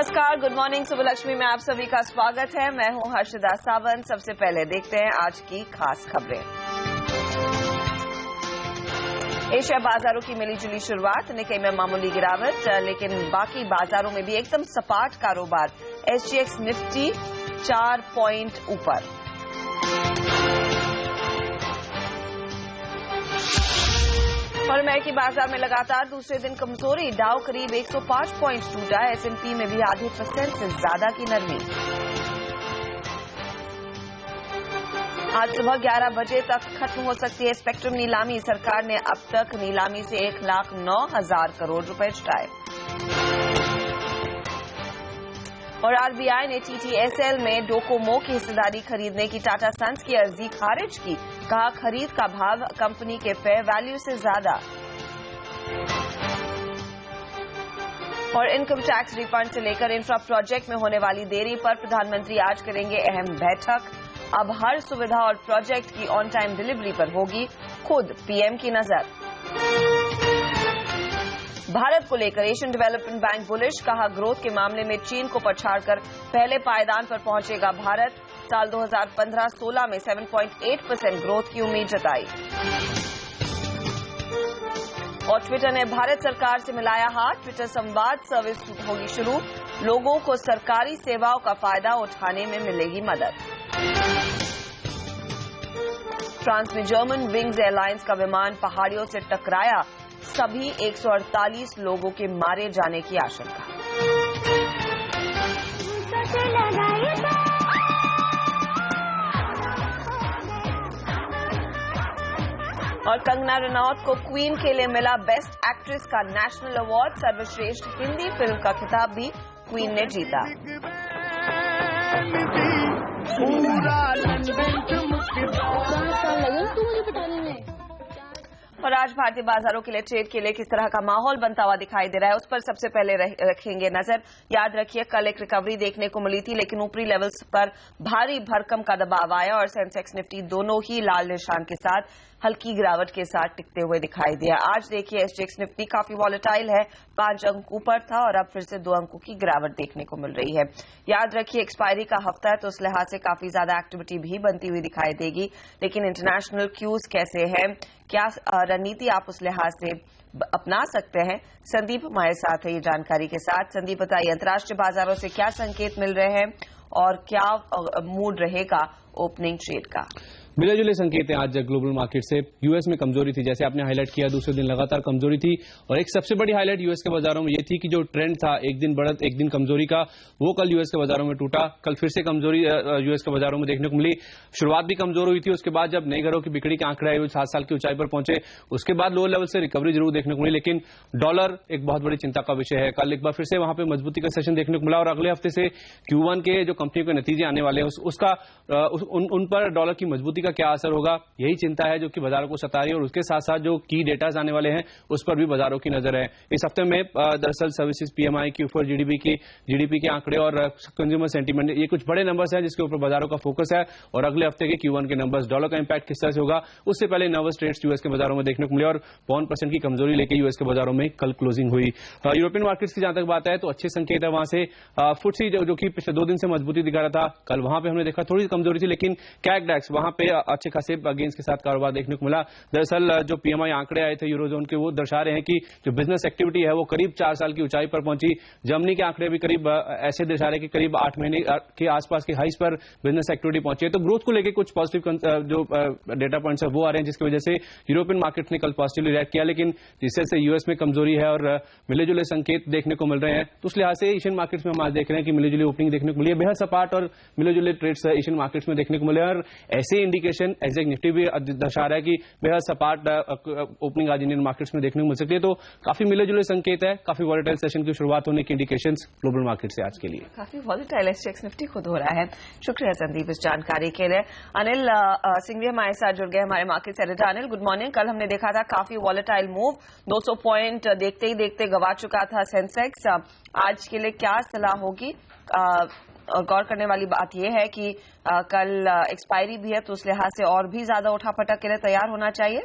नमस्कार, good morning. सुबह लक्ष्मी में आप सभी का स्वागत है। मैं हूं हर्षदा सावंत। सबसे पहले देखते हैं आज की खास खबरें। एशिया बाजारों की मिली जुली शुरुआत, निक्केई में मामूली गिरावट, लेकिन बाकी बाजारों में भी एकदम सपाट कारोबार। एसजीएक्स निफ्टी 4 पॉइंट ऊपर। और अमेरिकी बाजार में लगातार दूसरे दिन कमजोरी, डाउ करीब 105 पॉइंट टूटा। एसएनपी में भी आधे % से ज्यादा की नरमी। आज सुबह 11 बजे तक खत्म हो सकती है स्पेक्ट्रम नीलामी। सरकार ने अब तक नीलामी से 1,09,000 करोड़ रुपए जुटाए। और आरबीआई ने टीटीएसएल में डोकोमो की हिस्सेदारी खरीदने की टाटा सन्स की अर्जी खारिज की। कहा, खरीद का भाव कंपनी के फेयर वैल्यू से ज्यादा। और इनकम टैक्स रिफंड से लेकर इंफ्रा प्रोजेक्ट में होने वाली देरी पर प्रधानमंत्री आज करेंगे अहम बैठक। अब हर सुविधा और प्रोजेक्ट की ऑन टाइम डिलीवरी पर होगी खुद पीएम की नजर। भारत को लेकर एशियन डेवलपमेंट बैंक बुलिश। कहा, ग्रोथ के मामले में चीन को पछाड़कर पहले पायदान पर पहुंचेगा भारत। साल 2015-16 में 7.8% ग्रोथ की उम्मीद जताई। और ट्विटर ने भारत सरकार से मिलाया हाथ। ट्विटर संवाद सर्विस होगी शुरू। लोगों को सरकारी सेवाओं का फायदा उठाने में मिलेगी मदद। फ्रांस में जर्मन विंग्स एयरलाइंस का विमान पहाड़ियों से टकराया। सभी 148 लोगों के मारे जाने की आशंका। और कंगना रनौत को क्वीन के लिए मिला बेस्ट एक्ट्रेस का नेशनल अवार्ड। सर्वश्रेष्ठ हिंदी फिल्म का खिताब भी क्वीन ने जीता। और आज भारतीय बाजारों के लिए ट्रेड के लिए किस तरह का माहौल बनता हुआ दिखाई दे रहा है, उस पर सबसे पहले रखेंगे नजर। याद रखिए, कल एक रिकवरी देखने को मिली थी, लेकिन ऊपरी लेवल्स पर भारी भरकम का दबाव आया और सेंसेक्स निफ्टी दोनों ही लाल निशान के साथ हल्की गिरावट के साथ टिकते हुए दिखाई दिया। आज देखिए, एसजीएक्स निफ्टी काफी वॉलेटाइल है, 5 अंक ऊपर था और अब फिर से 2 अंकों की गिरावट देखने को मिल रही है। याद रखिए, एक्सपायरी का हफ्ता है तो उस लिहाज से काफी ज्यादा एक्टिविटी भी बनती हुई दिखाई देगी। लेकिन इंटरनेशनल क्यूज कैसे है, क्या रणनीति आप उस लिहाज से अपना सकते हैं, संदीप हमारे साथ है ये जानकारी के साथ। संदीप, बताइए, अंतर्राष्ट्रीय बाजारों से क्या संकेत मिल रहे हैं और क्या मूड रहेगा ओपनिंग ट्रेड का? मिले जुले संकेत हैं आज ग्लोबल मार्केट से। यूएस में कमजोरी थी, जैसे आपने हाईलाइट किया, दूसरे दिन लगातार कमजोरी थी। और एक सबसे बड़ी हाईलाइट यूएस के बाजारों में ये थी कि जो ट्रेंड था एक दिन बढ़त एक दिन कमजोरी का, वो कल यूएस के बाजारों में टूटा। कल फिर से कमजोरी यूएस के बाजारों में देखने को मिली। शुरुआत भी कमजोर हुई थी, उसके बाद जब नए घरों की बिक्री के आंकड़े आए 7 साल की ऊंचाई पर पहुंचे, उसके बाद लो लेवल से रिकवरी जरूर देखने को मिली। लेकिन डॉलर एक बहुत बड़ी चिंता का विषय है। कल एक बार फिर से वहां पर मजबूती का सेशन देखने को मिला और अगले हफ्ते से Q1 के जो कंपनियों के नतीजे आने वाले हैं उसका उन पर डॉलर की मजबूती का क्या असर होगा, यही चिंता है जो कि बाजारों को सता रही है। और उसके साथ साथ जो की डेटाज आने वाले हैं उस पर भी बाजारों की नजर है। इस हफ्ते में दरअसल सर्विसेज पीएमआई, Q4 जीडीपी के आंकड़े और कंज्यूमर सेंटीमेंट, ये कुछ बड़े नंबर्स हैं जिसके ऊपर बाजारों का फोकस है। और अगले हफ्ते के Q1 के नंबर्स, डॉलर का इंपैक्ट किस तरह से होगा, उससे पहले नर्वस ट्रेड्स यूएस के बाजारों में देखने को मिले और 1% की कमजोरी लेकर यूएस के बाजारों में कल क्लोजिंग हुई। यूरोपियन मार्केट्स की जहां तक बात है तो अच्छे संकेत है वहां से। फुटसी जो कि पिछले 2 दिन से मजबूती दिखा रहा था, कल वहां पे हमने देखा थोड़ी सी कमजोरी थी, लेकिन कैगडेक्स वहां पे अच्छे खासे गेंस के साथ कारोबार देखने को मिला। दरअसल जो पीएमआई आंकड़े आए थे यूरोजोन के, वो दर्शा रहे हैं कि जो बिजनेस एक्टिविटी है वो करीब 4 साल की ऊंचाई पर पहुंची। जर्मनी के आंकड़े भी करीब ऐसे दर्शा रहे हैं कि करीब 8 महीने के आसपास के हाइस पर बिजनेस एक्टिविटी पहुंची है। तो ग्रोथ को लेकर कुछ पॉजिटिव जो डेटा पॉइंट्स है वो आ रहे हैं, जिसकी वजह से यूरोपियन मार्केट ने कल पॉजिटिवली रिएक्ट किया। लेकिन जिससे से यूएस में कमजोरी है और मिले जुले संकेत देखने को मिल रहे हैं, तो उस लिहाज से एशियन मार्केट्स में हम आज देख रहे हैं कि मिली जुली ओपनिंग देखने को मिली है। बेहद सपाट और मिले जुले ट्रेड्स एशियन मार्केट्स में देखने को मिले और ऐसे इंडिकेशन एग्जैक्ट निफ्टी भी दर्शा रहा है कि बेहद सपाट ओपनिंग आज इंडियन मार्केट्स में देखने को मिल सकती है। तो काफी मिले जुले संकेत है, काफी वॉलेटाइल सेशन की शुरुआत होने की इंडिकेशंस ग्लोबल मार्केट से आज के लिए। काफी वॉलेटाइल एसजीएक्स निफ्टी खुद हो रहा है। शुक्रिया संदीप इस जानकारी के लिए। अनिल सिंह भी हमारे साथ जुड़ गए, हमारे market editor. Anil, good morning. कल हमने देखा था काफी वॉलेटाइल मूव, 200 पॉइंट देखते ही देखते गवा चुका था सेंसेक्स। आज के लिए क्या सलाह होगी? गौर करने वाली बात यह है कि कल एक्सपायरी भी है, तो उस लिहाज से और भी ज्यादा उठापटक के लिए तैयार होना चाहिए।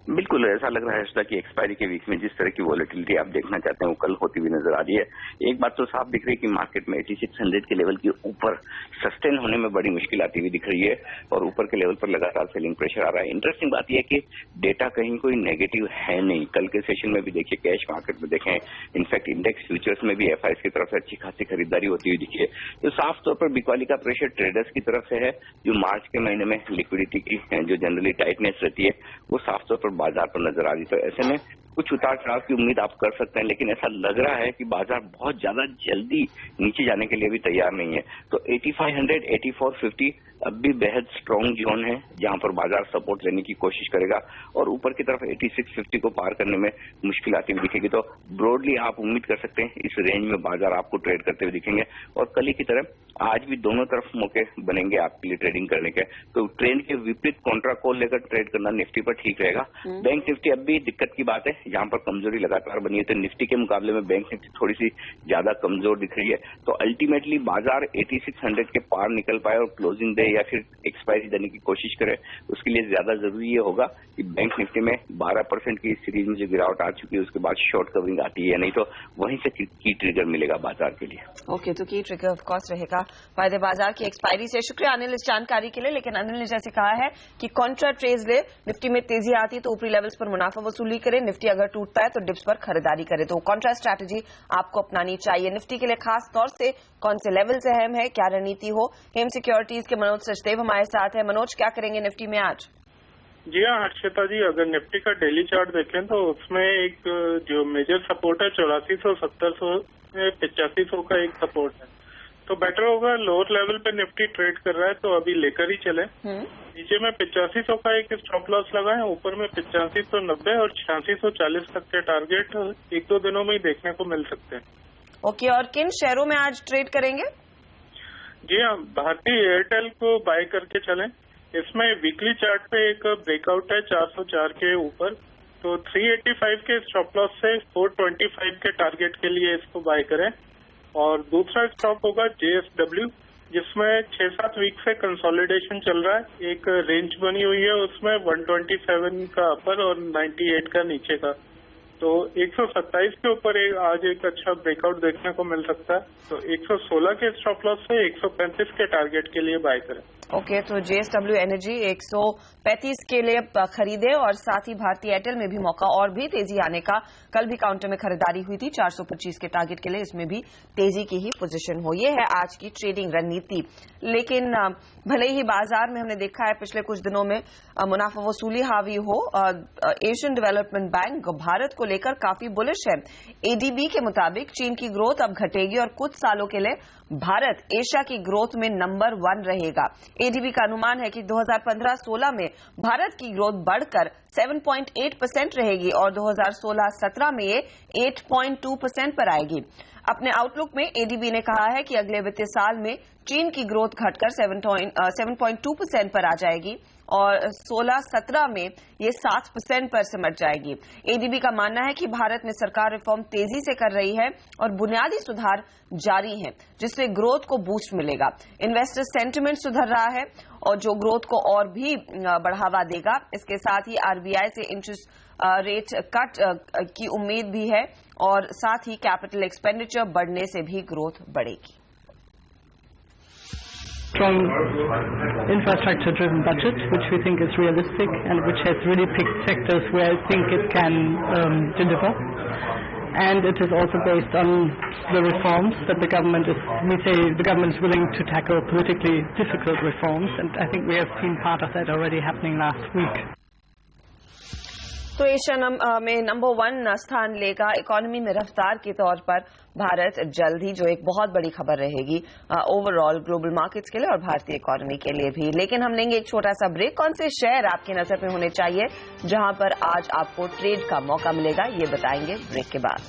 बिल्कुल ऐसा लग रहा है हर्षदा कि एक्सपायरी के वीक में जिस तरह की वॉलेटिलिटी आप देखना चाहते हैं वो कल होती हुई नजर आ रही है। एक बात तो साफ दिख रही है कि मार्केट में 8600 के लेवल के ऊपर सस्टेन होने में बड़ी मुश्किल आती हुई दिख रही है और ऊपर के लेवल पर लगातार सेलिंग प्रेशर आ रहा है। इंटरेस्टिंग बात यह है कि डेटा कहीं कोई नेगेटिव है नहीं। कल के सेशन में भी देखिए, कैश मार्केट में देखें, इनफैक्ट इंडेक्स फ्यूचर्स में भी एफआईएस की तरफ से अच्छी खासी खरीदारी होती हुई दिखी है। तो साफ तौर पर बिकवाली का प्रेशर ट्रेडर्स की तरफ से है। जो मार्च के महीने में लिक्विडिटी की जो जनरली टाइटनेस रहती है वो साफ तौर पर बाजार पर नजर आ रही है। तो ऐसे में कुछ उतार चढ़ाव की उम्मीद आप कर सकते हैं, लेकिन ऐसा लग रहा है कि बाजार बहुत ज्यादा जल्दी नीचे जाने के लिए भी तैयार नहीं है। तो 8500, 8450 अब भी बेहद स्ट्रांग जोन है जहां पर बाजार सपोर्ट लेने की कोशिश करेगा और ऊपर की तरफ 8650 को पार करने में मुश्किल आती हुई दिखेगी। तो ब्रॉडली आप उम्मीद कर सकते हैं इस रेंज में बाजार आपको ट्रेड करते हुए दिखेंगे और कल की तरह आज भी दोनों तरफ मौके बनेंगे आपके लिए ट्रेडिंग करने के। तो ट्रेंड के विपरीत कॉन्ट्रा कॉल लेकर ट्रेड करना निफ्टी पर ठीक रहेगा। बैंक निफ्टी अब भी दिक्कत की बात है, जहां पर कमजोरी लगातार बनी है। तो निफ्टी के मुकाबले में बैंक निफ्टी थोड़ी सी ज्यादा कमजोर दिख रही है। तो अल्टीमेटली बाजार 8600 के पार निकल पाए और क्लोजिंग दे या फिर एक्सपायरी देने की कोशिश करे, उसके लिए ज्यादा जरूरी ये होगा कि बैंक निफ्टी में 12% की सीरीज में जो गिरावट आ चुकी है उसके बाद शॉर्ट कवरिंग आती है, नहीं तो वहीं से की ट्रिगर मिलेगा बाजार के लिए। ओके, तो की ट्रिगर ऑफ कोर्स रहेगा फायदे बाजार की एक्सपायरी से। शुक्रिया अनिल इस जानकारी के लिए। लेकिन अनिल ने जैसे कहा है कि कॉन्ट्रा ट्रेड्स ले, निफ्टी में तेजी आती है तो ऊपरी लेवल्स पर मुनाफा वसूली करे, निफ्टी अगर टूटता है तो डिप्स पर खरीदारी करे। तो कॉन्ट्रा स्ट्रैटेजी आपको अपनानी चाहिए। निफ्टी के लिए खास तौर से कौन से लेवल्स अहम है, क्या रणनीति हो? हेम सिक्योरिटीज के मनोज सचदेव हमारे साथ है। मनोज, क्या करेंगे निफ्टी में आज? जी हाँ हर्षिता जी, अगर निफ्टी का डेली चार्ट देखें तो उसमें एक जो मेजर सपोर्ट है 8400, 1700, 8500 का एक सपोर्ट है। तो बेटर होगा, लोअर लेवल पे निफ्टी ट्रेड कर रहा है तो अभी लेकर ही चले। नीचे में 8500 का एक स्टॉप लॉस लगा है, ऊपर में 8590 और 8640 तक के टारगेट एक दो दिनों में ही देखने को मिल सकते हैं। ओके, और किन शेयरों में आज ट्रेड करेंगे? जी हाँ, भारतीय एयरटेल को बाय करके चलें। इसमें वीकली चार्ट पे एक ब्रेकआउट है 404 के ऊपर, तो 385 के स्टॉप लॉस से 425 के टारगेट के लिए इसको बाय करें। और दूसरा स्टॉप होगा JSW, जिसमें 6-7 वीक से कंसोलिडेशन चल रहा है। एक रेंज बनी हुई है उसमें 127 का अपर और 98 का नीचे का, तो 127 के ऊपर आज एक अच्छा ब्रेकआउट देखने को मिल सकता है। तो 116 के स्टॉप लॉस से 135 के टारगेट के लिए बाय करें। ओके, तो JSW एनर्जी 135 के लिए खरीदे और साथ ही भारतीय एयरटेल में भी मौका और भी तेजी आने का। कल भी काउंटर में खरीदारी हुई थी 425 के टारगेट के लिए, इसमें भी तेजी की ही पोजीशन हो। ये है आज की ट्रेडिंग रणनीति। लेकिन भले ही बाजार में हमने देखा है पिछले कुछ दिनों में मुनाफा वसूली हावी हो, एशियन डेवलपमेंट बैंक भारत को लेकर काफी बुलिश है। ADB के मुताबिक चीन की ग्रोथ अब घटेगी और कुछ सालों के लिए भारत एशिया की ग्रोथ में नंबर 1 रहेगा। ADB का अनुमान है कि 2015-16 में भारत की ग्रोथ बढ़कर 7.8% रहेगी और 2016-17 में ये 8.2% पर आएगी। अपने आउटलुक में ADB ने कहा है कि अगले वित्तीय साल में चीन की ग्रोथ घटकर 7.2% पर आ जाएगी और 16-17 में ये 7% पर सिमट जाएगी। ADB का मानना है कि भारत में सरकार रिफॉर्म तेजी से कर रही है और बुनियादी सुधार जारी हैं, जिससे ग्रोथ को बूस्ट मिलेगा। इन्वेस्टर सेंटिमेंट सुधर रहा है और जो ग्रोथ को और भी बढ़ावा देगा। इसके साथ ही RBI से इंटरेस्ट रेट कट की उम्मीद भी है और साथ ही कैपिटल एक्सपेंडिचर बढ़ने से भी ग्रोथ बढ़ेगी। Strong infrastructure-driven budget, which we think is realistic and which has really picked sectors where I think it can deliver. And it is also based on the reforms that the government is willing to tackle politically difficult reforms, and I think we have seen part of that already happening last week. तो Asia में number 1 स्थान लेगा economy में रफ्तार के तौर पर भारत जल्द ही, जो एक बहुत बड़ी खबर रहेगी ओवरऑल ग्लोबल मार्केट्स के लिए और भारतीय इकोनॉमी के लिए भी। लेकिन हम लेंगे एक छोटा सा ब्रेक। कौन से शेयर आपकी नजर में होने चाहिए जहां पर आज आपको ट्रेड का मौका मिलेगा, ये बताएंगे ब्रेक के बाद।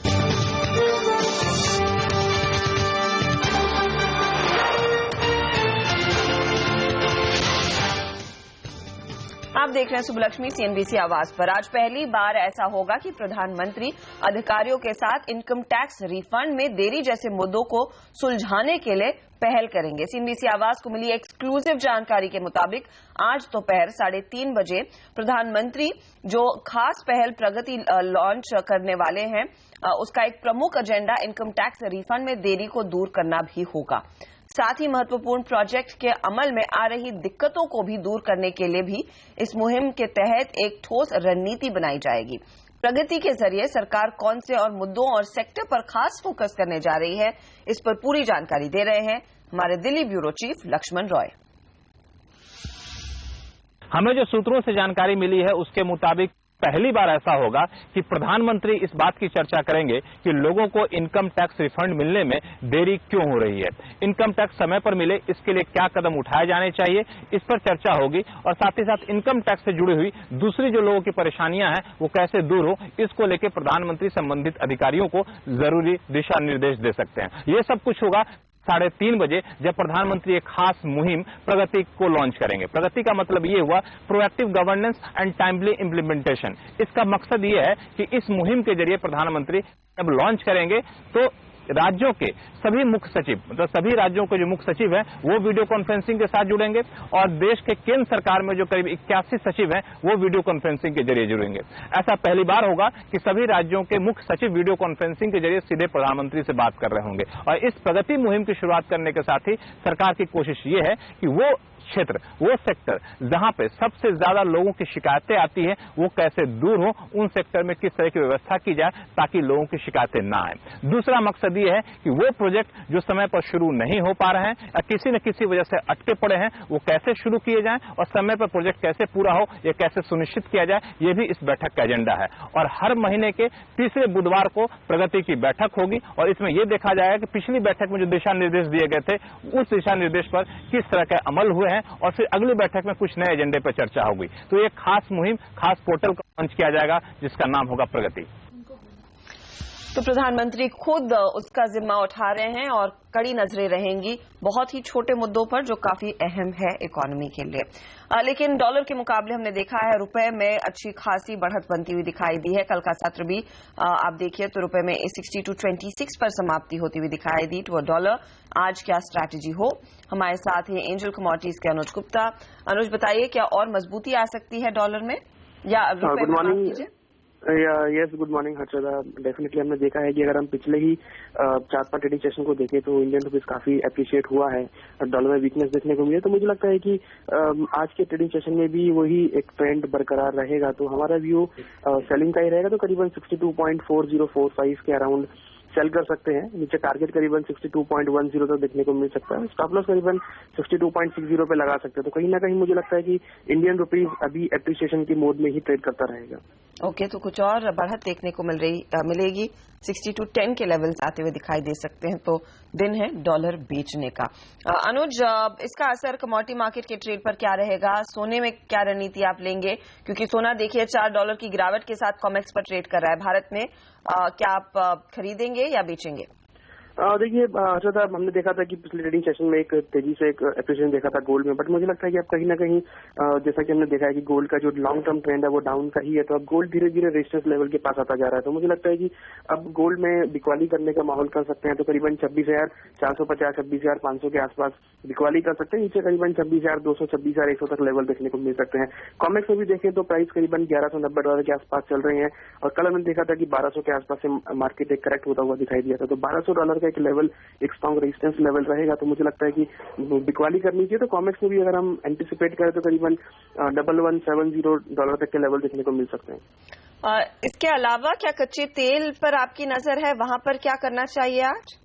आप देख रहे हैं सुबलक्ष्मी CNBC आवाज पर। आज पहली बार ऐसा होगा कि प्रधानमंत्री अधिकारियों के साथ इनकम टैक्स रिफंड में देरी जैसे मुद्दों को सुलझाने के लिए पहल करेंगे। CNBC आवाज को मिली एक्सक्लूसिव जानकारी के मुताबिक आज दोपहर 3:30 बजे प्रधानमंत्री जो खास पहल प्रगति लॉन्च करने वाले हैं, उसका एक प्रमुख एजेंडा इनकम टैक्स रिफंड में देरी को दूर करना भी होगा। साथ ही महत्वपूर्ण प्रोजेक्ट के अमल में आ रही दिक्कतों को भी दूर करने के लिए भी इस मुहिम के तहत एक ठोस रणनीति बनाई जाएगी। प्रगति के जरिए सरकार कौन से और मुद्दों और सेक्टर पर खास फोकस करने जा रही है, इस पर पूरी जानकारी दे रहे हैं हमारे दिल्ली ब्यूरो चीफ लक्ष्मण रॉय। हमें जो सूत्रों से जानकारी मिली है उसके मुताबिक पहली बार ऐसा होगा कि प्रधानमंत्री इस बात की चर्चा करेंगे कि लोगों को इनकम टैक्स रिफंड मिलने में देरी क्यों हो रही है, इनकम टैक्स समय पर मिले इसके लिए क्या कदम उठाए जाने चाहिए, इस पर चर्चा होगी। और साथ ही साथ इनकम टैक्स से जुड़ी हुई दूसरी जो लोगों की परेशानियां हैं वो कैसे दूर हो, इसको लेकर प्रधानमंत्री संबंधित अधिकारियों को जरूरी दिशा निर्देश दे सकते हैं। ये सब कुछ होगा 3:30 बजे जब प्रधानमंत्री एक खास मुहिम प्रगति को लॉन्च करेंगे। प्रगति का मतलब ये हुआ proactive governance and timely implementation. इसका मकसद ये है कि इस मुहिम के जरिए प्रधानमंत्री जब लॉन्च करेंगे तो राज्यों के सभी मुख्य सचिव, मतलब सभी राज्यों के जो मुख्य सचिव हैं वो वीडियो कॉन्फ्रेंसिंग के साथ जुड़ेंगे और देश के केंद्र सरकार में जो करीब 81 सचिव हैं वो वीडियो कॉन्फ्रेंसिंग के जरिए जुड़ेंगे। ऐसा पहली बार होगा कि सभी राज्यों के मुख्य सचिव वीडियो कॉन्फ्रेंसिंग के जरिए सीधे प्रधानमंत्री से बात कर रहे होंगे। और इस प्रगति मुहिम की शुरुआत करने के साथ ही सरकार की कोशिश ये है कि वो क्षेत्र, वो सेक्टर जहां पे सबसे ज्यादा लोगों की शिकायतें आती है वो कैसे दूर हो, उन सेक्टर में किस तरह की व्यवस्था की जाए ताकि लोगों की शिकायतें ना आए। दूसरा मकसद ये है कि वो प्रोजेक्ट जो समय पर शुरू नहीं हो पा रहे हैं या किसी न किसी वजह से अटके पड़े हैं वो कैसे शुरू किए जाएं और समय पर प्रोजेक्ट कैसे पूरा हो ये कैसे सुनिश्चित किया जाए, ये भी इस बैठक का एजेंडा है। और हर महीने के तीसरे बुधवार को प्रगति की बैठक होगी और इसमें यह देखा जाएगा कि पिछली बैठक में जो दिशा निर्देश दिए गए थे उस दिशा निर्देश पर किस तरह के अमल हुए हैं और फिर अगली बैठक में कुछ नए एजेंडे पर चर्चा होगी। तो ये खास मुहिम, खास पोर्टल लॉन्च किया जाएगा जिसका नाम होगा प्रगति। तो प्रधानमंत्री खुद उसका जिम्मा उठा रहे हैं और कड़ी नजरें रहेंगी बहुत ही छोटे मुद्दों पर जो काफी अहम है इकोनॉमी के लिए। लेकिन डॉलर के मुकाबले हमने देखा है रुपए में अच्छी खासी बढ़त बनती हुई दिखाई दी है। कल का सत्र भी आप देखिए तो रुपए में 62.26 पर समाप्ति होती हुई दिखाई दी टू डॉलर। आज क्या स्ट्रैटेजी हो, हमारे साथ हैं एंजल कमोडिटीज के अनुज गुप्ता। अनुज बताइए क्या और मजबूती आ सकती है डॉलर में या रुपए में? Yes, good morning Harshada. Definitely हमने देखा है कि अगर हम पिछले ही 4-5 ट्रेडिंग सेशन को देखें तो इंडियन रुपीज काफी अप्रिशिएट हुआ है, डॉलर में वीकनेस देखने को मिली। तो मुझे लगता है कि आज के ट्रेडिंग सेशन में भी वही एक ट्रेंड बरकरार रहेगा। तो हमारा व्यू सेलिंग का ही रहेगा। तो करीबन 62.4045 के अराउंड सेल कर सकते हैं। नीचे टारगेट करीबन 62.10 तक देखने को मिल सकता है। स्टॉप लॉस करीबन 62.60 पे लगा सकते हैं। तो कहीं ना कहीं मुझे लगता है कि इंडियन रुपीज अभी एप्रिसिएशन की मोड में ही ट्रेड करता रहेगा। ओके, तो कुछ और बढ़त देखने को मिलेगी। 62.10 के लेवल्स आते हुए दिखाई दे सकते हैं। तो दिन है डॉलर बेचने का। अनुज, इसका असर कमोडिटी मार्केट के ट्रेड पर क्या रहेगा? सोने में क्या रणनीति आप लेंगे? क्योंकि सोना देखिए $4 की गिरावट के साथ कॉमेक्स पर ट्रेड कर रहा है भारत में। क्या आप खरीदेंगे या बेचेंगे? देखिए हर्षद, हमने देखा था कि पिछले ट्रेडिंग सेशन में एक तेजी से एक एप्रिसिएशन देखा था गोल्ड में, बट मुझे लगता है कि अब कहीं ना कहीं जैसा कि हमने देखा है कि गोल्ड का जो लॉन्ग टर्म ट्रेंड है वो डाउन का ही है। तो अब गोल्ड धीरे धीरे रेजिस्टेंस लेवल के पास आता जा रहा है। तो मुझे लगता है कि अब गोल्ड में बिकवाली करने का माहौल कर सकते हैं। तो करीबन 26,450 26,500 के आसपास बिकवाली कर सकते हैं। नीचे करीबन 26,200 26,100 तक लेवल देखने को मिल सकते हैं। कॉमेक्स में भी देखें तो प्राइस करीबन $1190 के आसपास चल रहे हैं और कल हमने देखा था कि 1200 के आसपास से मार्केट एक करेक्ट होता हुआ दिखाई दिया था। तो $1200 का एक लेवल, एक स्ट्रॉन्ग रेजिस्टेंस लेवल रहेगा। तो मुझे लगता है कि बिकवाली करनी चाहिए। तो कॉमेक्स में भी अगर हम एंटिसिपेट करें तो करीबन $1170 तक के लेवल देखने को मिल सकते हैं। इसके अलावा क्या कच्चे तेल पर आपकी नजर है, वहां पर क्या करना चाहिए आज?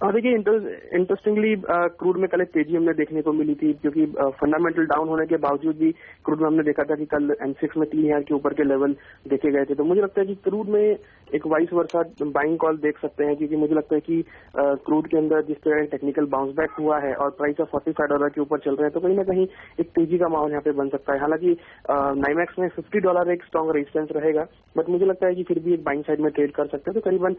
देखिए इंटरेस्टिंगली क्रूड में कल एक तेजी हमने देखने को मिली थी क्योंकि फंडामेंटल डाउन होने के बावजूद भी क्रूड में हमने देखा था कि कल M6 में 3000 के ऊपर के लेवल देखे गए थे। तो मुझे लगता है कि क्रूड में एक वाइस वर्सा बाइंग कॉल देख सकते हैं क्योंकि मुझे लगता है कि क्रूड के अंदर जिस तरह टेक्निकल बाउंस बैक हुआ है और प्राइस ऑफ $45 के ऊपर चल रहे हैं तो कहीं ना कहीं एक तेजी का माहौल यहाँ पे बन सकता है। हालांकि नाइमैक्स में $50 एक स्ट्रॉन्ग रेजिस्टेंस रहेगा, बट मुझे लगता है कि फिर भी एक बाइंग साइड में ट्रेड कर सकते हैं। तो करीबन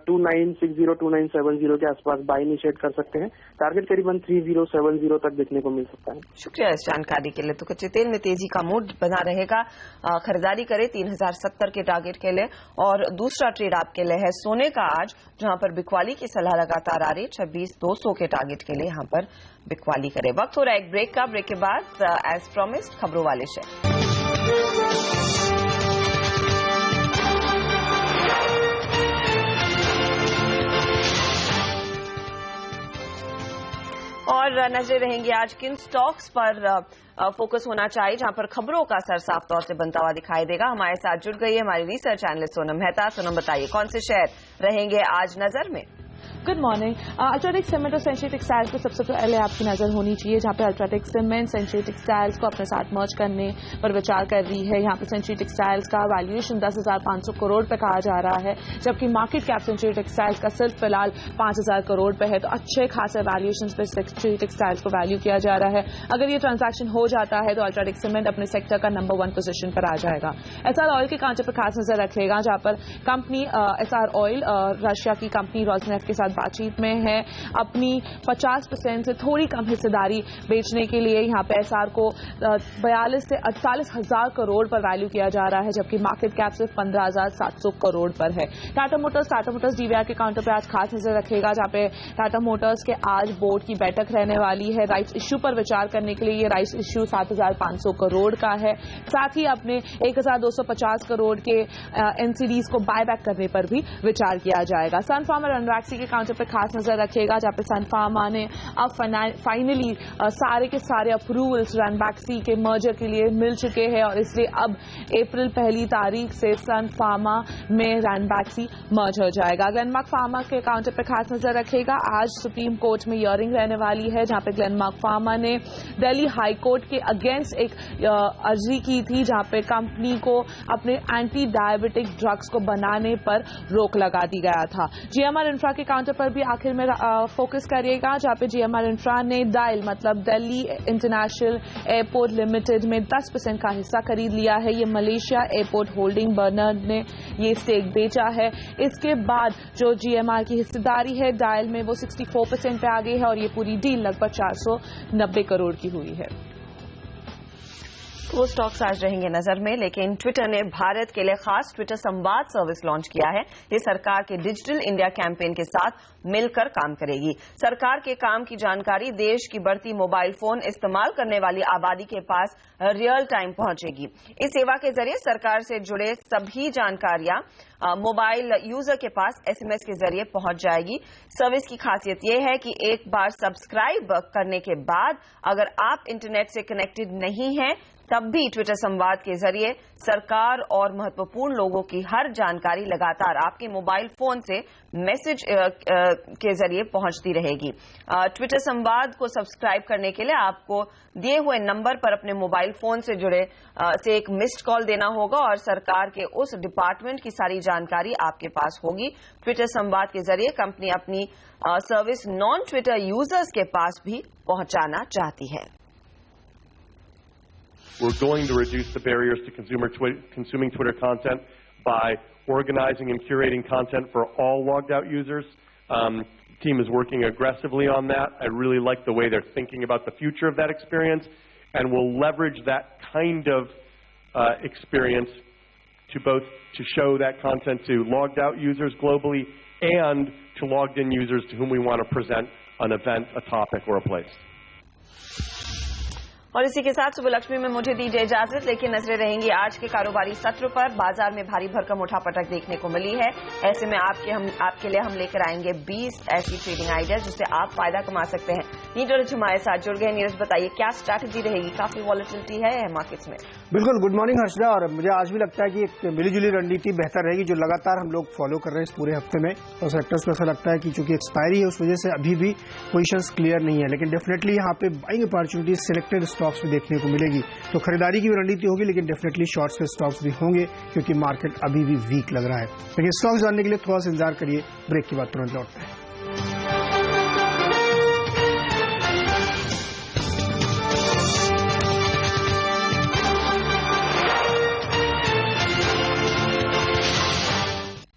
2960 2970 के आसपास बाय इनिशिएट कर सकते हैं। टारगेट करीबन 3070 तक देखने को मिल सकता है। शुक्रिया इस जानकारी के लिए। तो कच्चे तेल में तेजी का मूड बना रहेगा, खरीदारी करें 3070 के टारगेट के लिए। और दूसरा ट्रेड आपके लिए है सोने का आज, जहां पर बिकवाली की सलाह लगातार आ रही, 26,200 के टारगेट के लिए यहां पर बिकवाली करें। वक्त हो रहा है एक ब्रेक का। ब्रेक के बाद एज प्रॉमिस्ड खबरों वाले शेयर। और नजरें रहेंगी आज किन स्टॉक्स पर फोकस होना चाहिए, जहां पर खबरों का असर साफ तौर से बनता हुआ दिखाई देगा। हमारे साथ जुड़ गई है हमारी रिसर्च एनालिस्ट सोनम मेहता। सोनम, बताइए कौन से शेयर रहेंगे आज नजर में? Good morning. अल्ट्राटेक सीमेंट और सेंचुरी टेक्सटाइल्स पर सबसे पहले आपकी नजर होनी चाहिए, जहां पे अल्ट्राटेक सीमेंट सेंचुरी टेक्सटाइल्स को अपने साथ मर्ज करने पर विचार कर रही है। यहां पे सेंचुरी टेक्सटाइल्स का वैल्यूएशन 10,500 करोड़ पे कहा जा रहा है, जबकि मार्केट कैप सेंचुरी टेक्सटाइल्स का सिर्फ फिलहाल 5,000 करोड़ पे है। तो अच्छे खासे वैल्यूएशन पे सेंचुरी टेक्सटाइल्स को वैल्यू किया जा रहा है। अगर ये ट्रांजैक्शन हो जाता है तो अल्ट्राटेक सीमेंट अपने सेक्टर का नंबर 1 पोजीशन पर आ जाएगा। एसआर ऑयल के कांटे पर खास नजर रखेगा, जहां पर कंपनी एसआर ऑयल रशिया की कंपनी रोजनेफ्ट के साथ बातचीत में है अपनी 50% से थोड़ी कम हिस्सेदारी बेचने के लिए। यहां पे एसआर को 42 से 48,000 करोड़ पर वैल्यू किया जा रहा है, जबकि मार्केट कैप सिर्फ 15,700 करोड़ पर है। टाटा मोटर्स डीवीआर के काउंटर पे आज खास नजर रखेगा, जहां पे टाटा मोटर्स के आज बोर्ड की बैठक रहने वाली है। राइट्स इश्यू पर विचार करने के लिए ये राइट्स इश्यू 7,500 करोड़ का है। साथ ही अपने 1,250 करोड़ के एनसीडीज को बायबैक करने पर भी विचार किया जाएगा। सन फार्मा और रनवैक्सी के काउंटर पर खास नजर रखेगा, जहां पे सन फार्मा ने अब फाइनली सारे के सारे अप्रूवल्स रनवैक्सी के मर्जर के लिए मिल चुके हैं, और इसलिए अब अप्रैल 1 तारीख से सन फार्मा में रनवैक्सी मर्ज हो जाएगा। ग्लेनमार्क फार्मा के काउंटर पर खास नजर रखेगा। आज सुप्रीम कोर्ट में हियरिंग रहने वाली है, जहां पे ग्लेनमार्क फार्मा ने दिल्ली हाई कोर्ट के अगेंस्ट एक अर्जी की थी, जहां पे कंपनी को अपने एंटी डायबिटिक ड्रग्स को बनाने पर रोक लगा दी गया था। जीएमआर इंफ्रा के काउंटर पर भी आखिर में फोकस करिएगा, जहां पे जीएमआर इंफ्रा ने डायल मतलब दिल्ली इंटरनेशनल एयरपोर्ट लिमिटेड में 10% का हिस्सा खरीद लिया है। ये मलेशिया एयरपोर्ट होल्डिंग बर्नर्ड ने ये स्टेक बेचा है। इसके बाद जो जीएमआर की हिस्सेदारी है डायल में वो 64% पे आ गई है, और ये पूरी डील लगभग 490 करोड़ की हुई है। वो स्टॉक्स आज रहेंगे नजर में, लेकिन ट्विटर ने भारत के लिए खास ट्विटर संवाद सर्विस लॉन्च किया है। ये सरकार के डिजिटल इंडिया कैंपेन के साथ मिलकर काम करेगी। सरकार के काम की जानकारी देश की बढ़ती मोबाइल फोन इस्तेमाल करने वाली आबादी के पास रियल टाइम पहुंचेगी। इस सेवा के जरिए सरकार से जुड़े सभी जानकारियां मोबाइल यूजर के पास एसएमएस के जरिए पहुंच जाएगी। सर्विस की खासियत यह है कि एक बार सब्सक्राइब करने के बाद अगर आप इंटरनेट से कनेक्टेड नहीं हैं, तब भी ट्विटर संवाद के जरिए सरकार और महत्वपूर्ण लोगों की हर जानकारी लगातार आपके मोबाइल फोन से मैसेज के जरिए पहुंचती रहेगी। ट्विटर संवाद को सब्सक्राइब करने के लिए आपको दिए हुए नंबर पर अपने मोबाइल फोन से जुड़े से एक मिस्ड कॉल देना होगा, और सरकार के उस डिपार्टमेंट की सारी जानकारी आपके पास होगी। ट्विटर संवाद के जरिए कंपनी अपनी सर्विस नॉन ट्विटर यूजर्स के पास भी पहुंचाना चाहती है। We're going to reduce the barriers to consuming Twitter content by organizing and curating content for all logged out users. The team is working aggressively on that. I really like the way they're thinking about the future of that experience, and we'll leverage that kind of experience to show that content to logged out users globally and to logged in users to whom we want to present an event, a topic, or a place. और इसी के साथ सुबह में मुझे दीजिए इजाजत, लेकिन नजरें रहेंगी आज के कारोबारी सत्र पर। बाजार में भारी भरकम उठापटक देखने को मिली है। ऐसे में आपके लिए हम लेकर आएंगे 20 ऐसी ट्रेडिंग आइडिया जिससे आप फायदा कमा सकते हैं। नीरज हमारे साथ जुड़ गए। नीरज, बताइए क्या स्ट्रैटेजी रहेगी? काफी वॉलेटिलिटी है मार्केट्स में। बिल्कुल, गुड मॉर्निंग हर्षदा। और मुझे आज भी लगता है कि एक मिलीजुली रणनीति बेहतर रहेगी, जो लगातार हम लोग फॉलो कर रहे हैं इस पूरे हफ्ते में। और सेक्टर्स को ऐसा लगता है कि चूंकि एक्सपायरी है उस वजह से अभी भी पोजीशंस क्लियर नहीं है, लेकिन डेफिनेटली यहाँ पे बाइंग अपॉर्चुनिटीज सिलेक्टेड स्टॉक्स में देखने को मिलेगी। तो खरीदारी की भी रणनीति होगी, लेकिन डेफिनेटली शॉर्ट्स के स्टॉक्स भी होंगे, क्योंकि मार्केट अभी भी वीक लग रहा है। लेकिन स्टॉक्स जानने के लिए थोड़ा सा इंतजार करिए, ब्रेक के बाद तुरंत लौटते हैं।